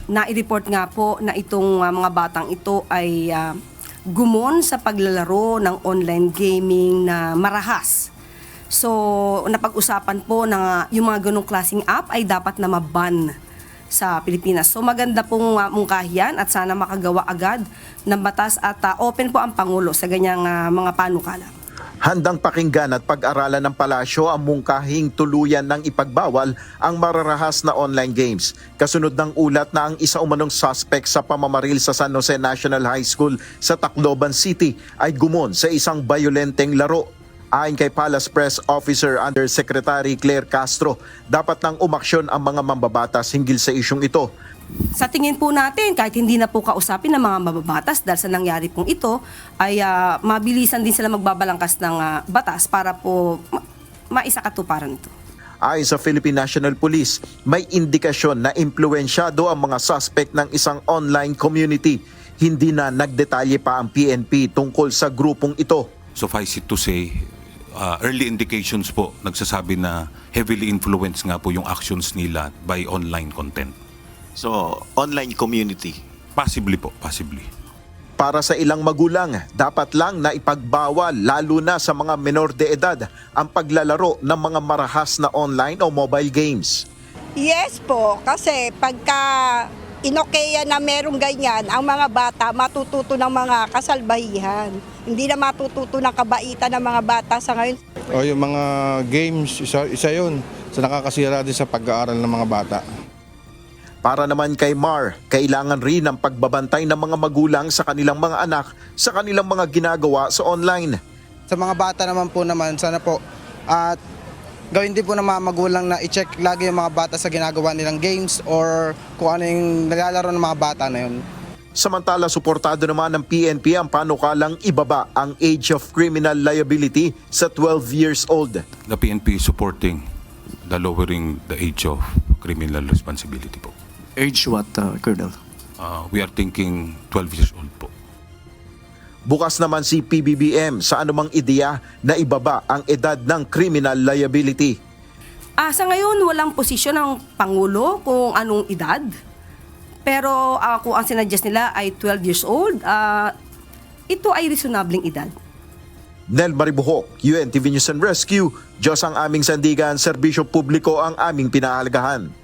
na-report nga po na itong mga batang ito ay gumon sa paglalaro ng online gaming na marahas. So, napag-usapan po na yung mga ganong klaseng app ay dapat na maban sa Pilipinas. So, maganda pong mungkahiyan at sana makagawa agad ng batas at open po ang Pangulo sa ganyang mga panukala. Handang pakinggan at pag-aralan ng palasyo ang mungkahing tuluyan ng ipagbawal ang mararahas na online games. Kasunod ng ulat na ang isa umanong suspect sa pamamaril sa San Jose National High School sa Tacloban City ay gumon sa isang bayolenteng laro. Ayon kay Palace Press Officer Undersecretary Claire Castro, dapat nang umaksyon ang mga mambabatas hinggil sa isyong ito. Sa tingin po natin, kahit hindi na po kausapin ng mga mababatas dahil sa nangyari pong ito, ay mabilisan din sila magbabalangkas ng batas para po maisakatuparan ito. Ayon sa Philippine National Police, may indikasyon na impluwensyado ang mga suspect ng isang online community. Hindi na nagdetalye pa ang PNP tungkol sa grupong ito. Suffice it to say, early indications po nagsasabi na heavily influenced nga po yung actions nila by online content. So, online community. Possibly po, possibly. Para sa ilang magulang, dapat lang na ipagbawal lalo na sa mga menor de edad ang paglalaro ng mga marahas na online o mobile games. Yes po, kasi pagka inokeya na merong ganyan, ang mga bata matututo ng mga kasalbahihan. Hindi na matututo ng kabaitan ng mga bata sa ngayon. O yung mga games, isa yun sa nakakasira din sa pag-aaral ng mga bata. Para naman kay Mar, kailangan rin ng pagbabantay ng mga magulang sa kanilang mga anak sa kanilang mga ginagawa sa online. Sa mga bata naman po sana po at gawin din po ng mga magulang na i-check lagi yung mga bata sa ginagawa nilang games or kung ano yung nilalaro ng mga bata na yun. Samantala, suportado naman ng PNP ang panukalang ibaba ang age of criminal liability sa 12 years old. The PNP is supporting the lowering the age of criminal responsibility po. Age what, Colonel? We are thinking 12 years old po. Bukas naman si PBBM sa anumang ideya na ibaba ang edad ng criminal liability. Sa ngayon, walang posisyon ng Pangulo kung anong edad. Pero kung ang sinadjust nila ay 12 years old, ito ay reasonabling edad. Nel Maribuhok, UNTV News and Rescue. Diyos ang aming sandigan, serbisyo publiko ang aming pinahalagahan.